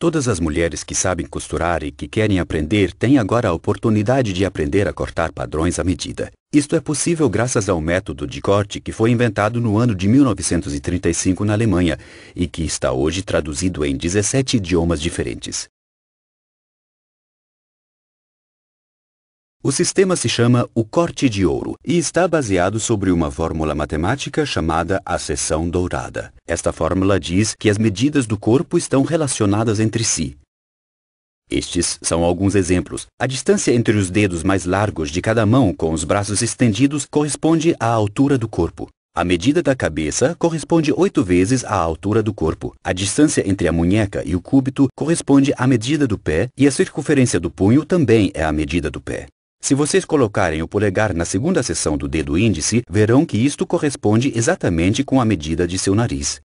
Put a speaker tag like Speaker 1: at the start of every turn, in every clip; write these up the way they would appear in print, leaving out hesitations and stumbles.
Speaker 1: Todas as mulheres que sabem costurar e que querem aprender têm agora a oportunidade de aprender a cortar padrões à medida. Isto é possível graças ao método de corte que foi inventado no ano de 1935 na Alemanha e que está hoje traduzido em 17 idiomas diferentes. O sistema se chama o corte de ouro e está baseado sobre uma fórmula matemática chamada a seção dourada. Esta fórmula diz que as medidas do corpo estão relacionadas entre si. Estes são alguns exemplos. A distância entre os dedos mais largos de cada mão com os braços estendidos corresponde à altura do corpo. A medida da cabeça corresponde 8 vezes à altura do corpo. A distância entre a munheca e o cúbito corresponde à medida do pé e a circunferência do punho também é a medida do pé. Se vocês colocarem o polegar na segunda seção do dedo índice, verão que isto corresponde exatamente com a medida de seu nariz.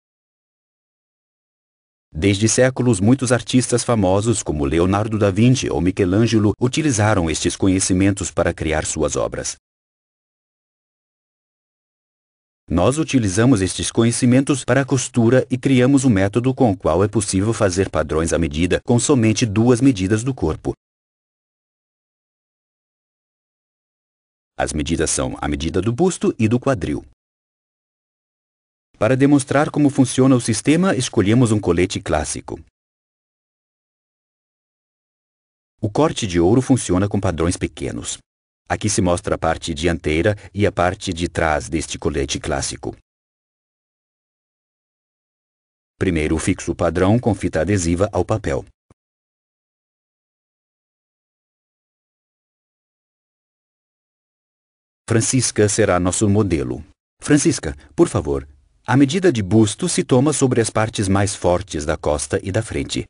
Speaker 1: Desde séculos, muitos artistas famosos como Leonardo da Vinci ou Michelangelo utilizaram estes conhecimentos para criar suas obras. Nós utilizamos estes conhecimentos para a costura e criamos um método com o qual é possível fazer padrões à medida com somente 2 medidas do corpo. As medidas são a medida do busto e do quadril. Para demonstrar como funciona o sistema, escolhemos um colete clássico. O corte de ouro funciona com padrões pequenos. Aqui se mostra a parte dianteira e a parte de trás deste colete clássico. Primeiro fixo o padrão com fita adesiva ao papel. Francisca será nosso modelo. Francisca, por favor, a medida de busto se toma sobre as partes mais fortes da costa e da frente.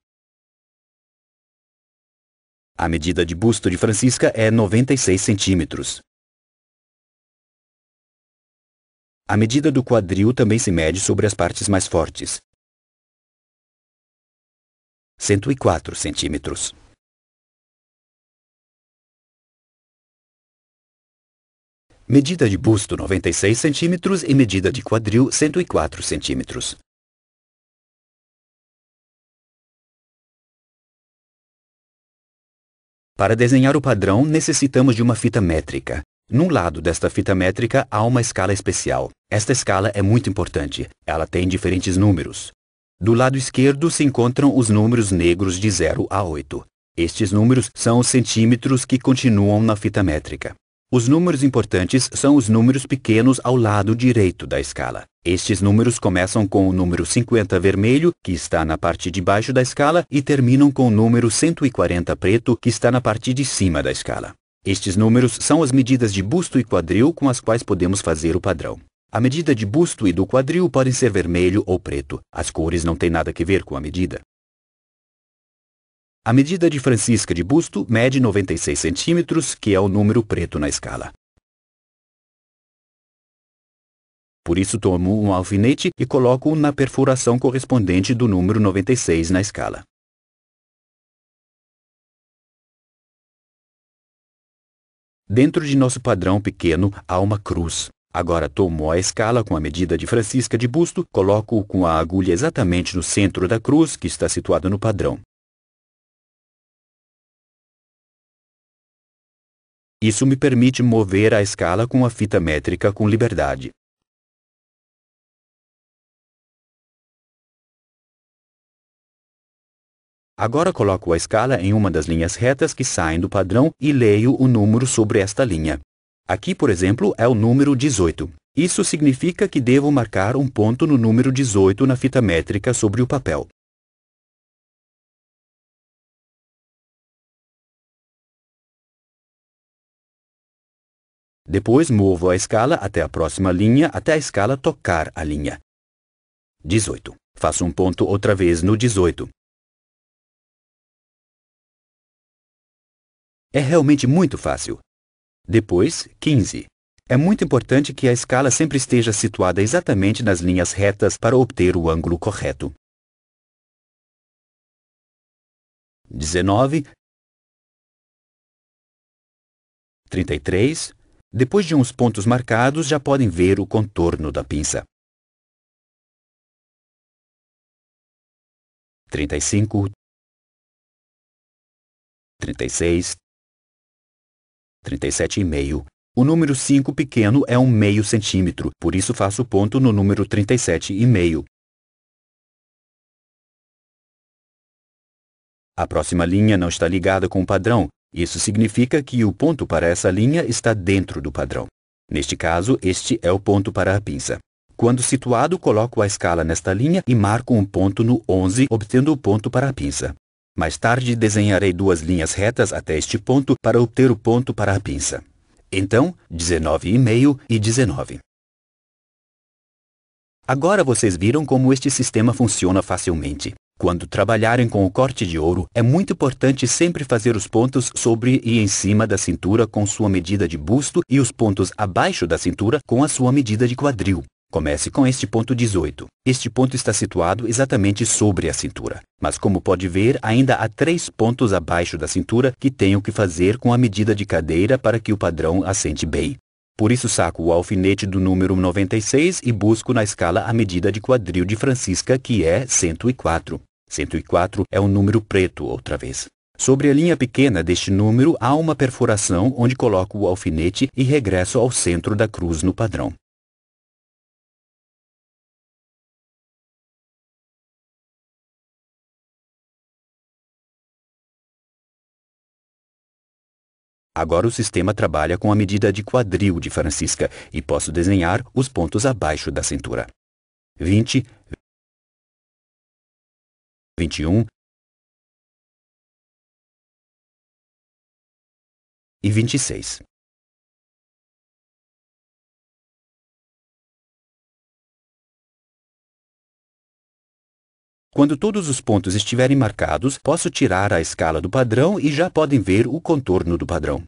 Speaker 1: A medida de busto de Francisca é 96 centímetros. A medida do quadril também se mede sobre as partes mais fortes. 104 centímetros. Medida de busto 96 centímetros e medida de quadril 104 centímetros. Para desenhar o padrão, necessitamos de uma fita métrica. Num lado desta fita métrica há uma escala especial. Esta escala é muito importante. Ela tem diferentes números. Do lado esquerdo se encontram os números negros de 0 a 8. Estes números são os centímetros que continuam na fita métrica. Os números importantes são os números pequenos ao lado direito da escala. Estes números começam com o número 50 vermelho, que está na parte de baixo da escala, e terminam com o número 140 preto, que está na parte de cima da escala. Estes números são as medidas de busto e quadril com as quais podemos fazer o padrão. A medida de busto e do quadril podem ser vermelho ou preto. As cores não têm nada a ver com a medida. A medida de Francisca de busto mede 96 centímetros, que é o número preto na escala. Por isso tomo um alfinete e coloco-o na perfuração correspondente do número 96 na escala. Dentro de nosso padrão pequeno há uma cruz. Agora tomo a escala com a medida de Francisca de busto, coloco-o com a agulha exatamente no centro da cruz, que está situada no padrão. Isso me permite mover a escala com a fita métrica com liberdade. Agora coloco a escala em uma das linhas retas que saem do padrão e leio o número sobre esta linha. Aqui, por exemplo, é o número 18. Isso significa que devo marcar um ponto no número 18 na fita métrica sobre o papel. Depois movo a escala até a próxima linha até a escala tocar a linha. 18. Faço um ponto outra vez no 18. É realmente muito fácil. Depois, 15. É muito importante que a escala sempre esteja situada exatamente nas linhas retas para obter o ângulo correto. 19. 33. Depois de uns pontos marcados, já podem ver o contorno da pinça. 35. 36, 37,5. O número 5 pequeno é 1/2 centímetro, por isso faço ponto no número 37,5. A próxima linha não está ligada com o padrão. Isso significa que o ponto para essa linha está dentro do padrão. Neste caso, este é o ponto para a pinça. Quando situado, coloco a escala nesta linha e marco um ponto no 11, obtendo o ponto para a pinça. Mais tarde, desenharei duas linhas retas até este ponto para obter o ponto para a pinça. Então, 19,5 e 19. Agora vocês viram como este sistema funciona facilmente. Quando trabalharem com o corte de ouro, é muito importante sempre fazer os pontos sobre e em cima da cintura com sua medida de busto e os pontos abaixo da cintura com a sua medida de quadril. Comece com este ponto 18. Este ponto está situado exatamente sobre a cintura. Mas como pode ver, ainda há 3 pontos abaixo da cintura que tenho que fazer com a medida de cadeira para que o padrão assente bem. Por isso saco o alfinete do número 96 e busco na escala a medida de quadril de Francisca, que é 104. 104 é um número preto outra vez. Sobre a linha pequena deste número há uma perfuração onde coloco o alfinete e regresso ao centro da cruz no padrão. Agora o sistema trabalha com a medida de quadril de Francisca e posso desenhar os pontos abaixo da cintura. 20, 21 e 26. Quando todos os pontos estiverem marcados, posso tirar a escala do padrão e já podem ver o contorno do padrão.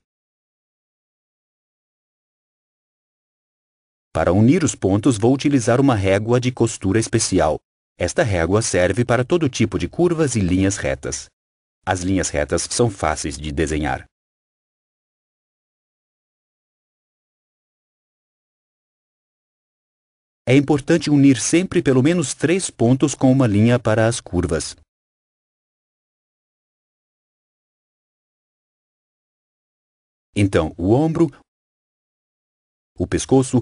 Speaker 1: Para unir os pontos, vou utilizar uma régua de costura especial. Esta régua serve para todo tipo de curvas e linhas retas. As linhas retas são fáceis de desenhar. É importante unir sempre pelo menos 3 pontos com uma linha para as curvas. Então, o ombro, o pescoço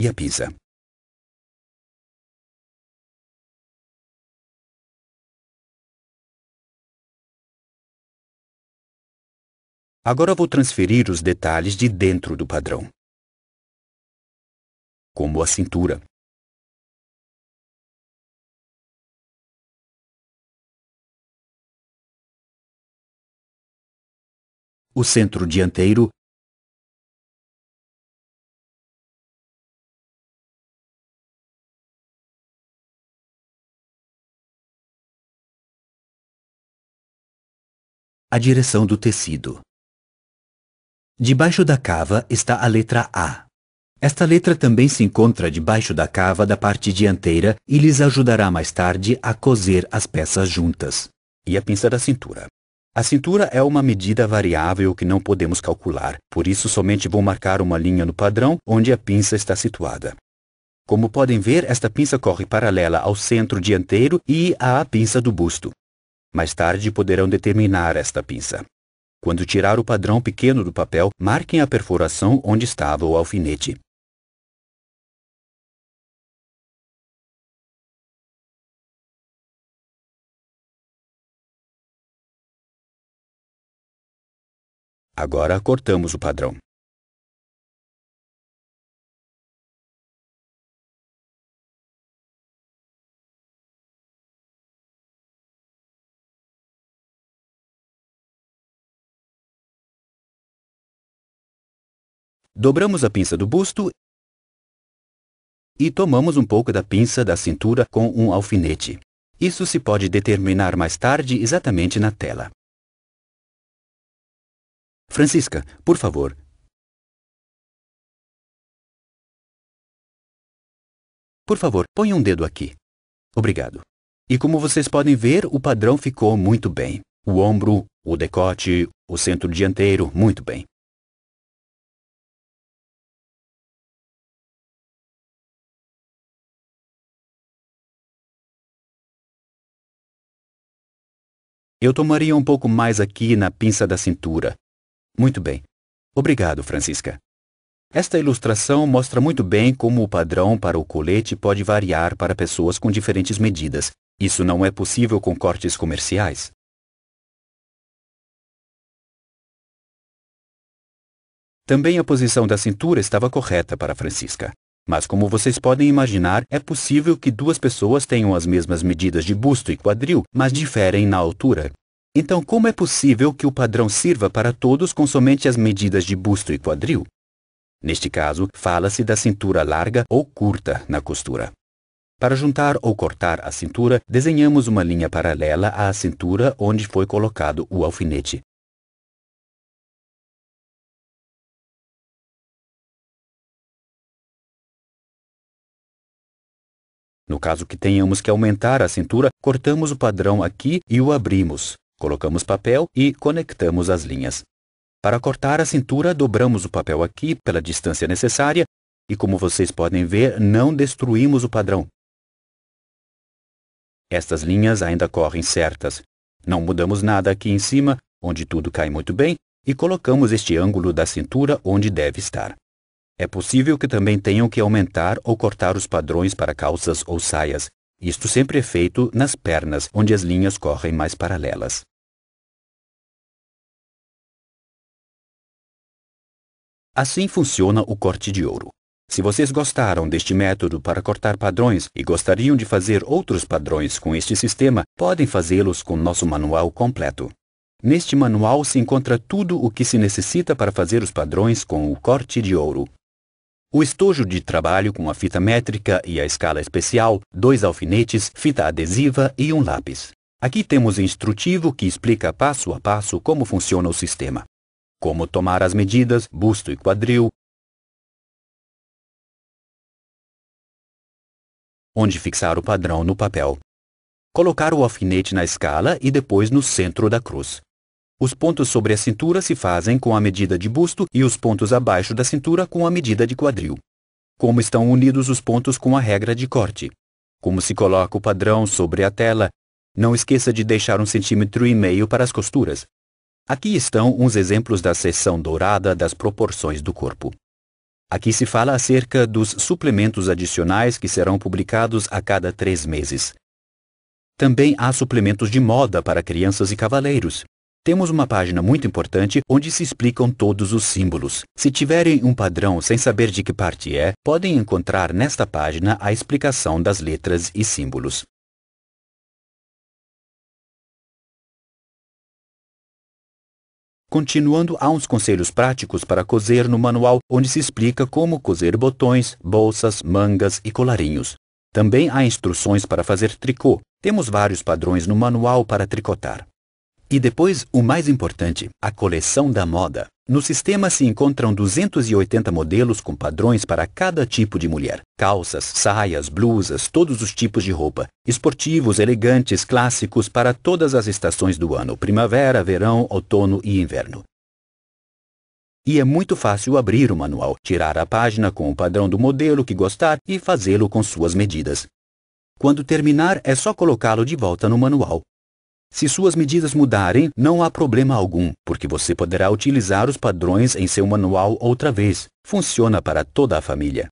Speaker 1: e a pinça. Agora vou transferir os detalhes de dentro do padrão, como a cintura, o centro dianteiro a direção do tecido. Debaixo da cava está a letra A. Esta letra também se encontra debaixo da cava da parte dianteira e lhes ajudará mais tarde a coser as peças juntas. E a pinça da cintura. A cintura é uma medida variável que não podemos calcular, por isso somente vou marcar uma linha no padrão onde a pinça está situada. Como podem ver, esta pinça corre paralela ao centro dianteiro e à pinça do busto. Mais tarde poderão determinar esta pinça. Quando tirar o padrão pequeno do papel, marquem a perfuração onde estava o alfinete. Agora cortamos o padrão. Dobramos a pinça do busto e tomamos um pouco da pinça da cintura com um alfinete. Isso se pode determinar mais tarde exatamente na tela. Francisca, por favor. Por favor, ponha um dedo aqui. Obrigado. E como vocês podem ver, o padrão ficou muito bem. O ombro, o decote, o centro dianteiro, muito bem. Eu tomaria um pouco mais aqui na pinça da cintura. Muito bem. Obrigado, Francisca. Esta ilustração mostra muito bem como o padrão para o colete pode variar para pessoas com diferentes medidas. Isso não é possível com cortes comerciais. Também a posição da cintura estava correta para Francisca. Mas como vocês podem imaginar, é possível que duas pessoas tenham as mesmas medidas de busto e quadril, mas diferem na altura. Então, como é possível que o padrão sirva para todos com somente as medidas de busto e quadril? Neste caso, fala-se da cintura larga ou curta na costura. Para juntar ou cortar a cintura, desenhamos uma linha paralela à cintura onde foi colocado o alfinete. No caso que tenhamos que aumentar a cintura, cortamos o padrão aqui e o abrimos. Colocamos papel e conectamos as linhas. Para cortar a cintura, dobramos o papel aqui pela distância necessária e, como vocês podem ver, não destruímos o padrão. Estas linhas ainda correm certas. Não mudamos nada aqui em cima, onde tudo cai muito bem, e colocamos este ângulo da cintura onde deve estar. É possível que também tenham que aumentar ou cortar os padrões para calças ou saias. Isto sempre é feito nas pernas, onde as linhas correm mais paralelas. Assim funciona o corte de ouro. Se vocês gostaram deste método para cortar padrões e gostariam de fazer outros padrões com este sistema, podem fazê-los com nosso manual completo. Neste manual se encontra tudo o que se necessita para fazer os padrões com o corte de ouro. O estojo de trabalho com a fita métrica e a escala especial, 2 alfinetes, fita adesiva e um lápis. Aqui temos o instrutivo que explica passo a passo como funciona o sistema. Como tomar as medidas, busto e quadril, onde fixar o padrão no papel, colocar o alfinete na escala e depois no centro da cruz. Os pontos sobre a cintura se fazem com a medida de busto e os pontos abaixo da cintura com a medida de quadril. Como estão unidos os pontos com a regra de corte. Como se coloca o padrão sobre a tela. Não esqueça de deixar 1,5 cm para as costuras. Aqui estão uns exemplos da seção dourada das proporções do corpo. Aqui se fala acerca dos suplementos adicionais que serão publicados a cada 3 meses. Também há suplementos de moda para crianças e cavaleiros. Temos uma página muito importante onde se explicam todos os símbolos. Se tiverem um padrão sem saber de que parte é, podem encontrar nesta página a explicação das letras e símbolos. Continuando, há uns conselhos práticos para coser no manual, onde se explica como coser botões, bolsas, mangas e colarinhos. Também há instruções para fazer tricô. Temos vários padrões no manual para tricotar. E depois, o mais importante, a coleção da moda. No sistema se encontram 280 modelos com padrões para cada tipo de mulher. Calças, saias, blusas, todos os tipos de roupa. Esportivos, elegantes, clássicos para todas as estações do ano. Primavera, verão, outono e inverno. E é muito fácil abrir o manual, tirar a página com o padrão do modelo que gostar e fazê-lo com suas medidas. Quando terminar, é só colocá-lo de volta no manual. Se suas medidas mudarem, não há problema algum, porque você poderá utilizar os padrões em seu manual outra vez. Funciona para toda a família.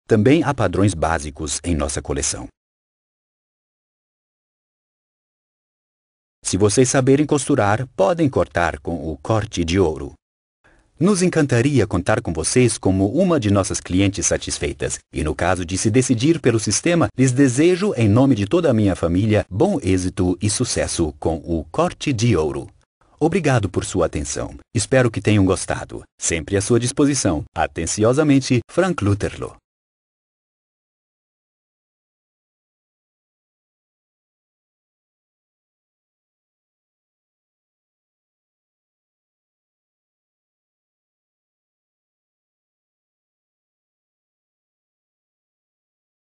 Speaker 1: Também há padrões básicos em nossa coleção. Se vocês saberem costurar, podem cortar com o corte de ouro. Nos encantaria contar com vocês como uma de nossas clientes satisfeitas. E no caso de se decidir pelo sistema, lhes desejo, em nome de toda a minha família, bom êxito e sucesso com o corte de ouro. Obrigado por sua atenção. Espero que tenham gostado. Sempre à sua disposição. Atenciosamente, Frank Lutherlo.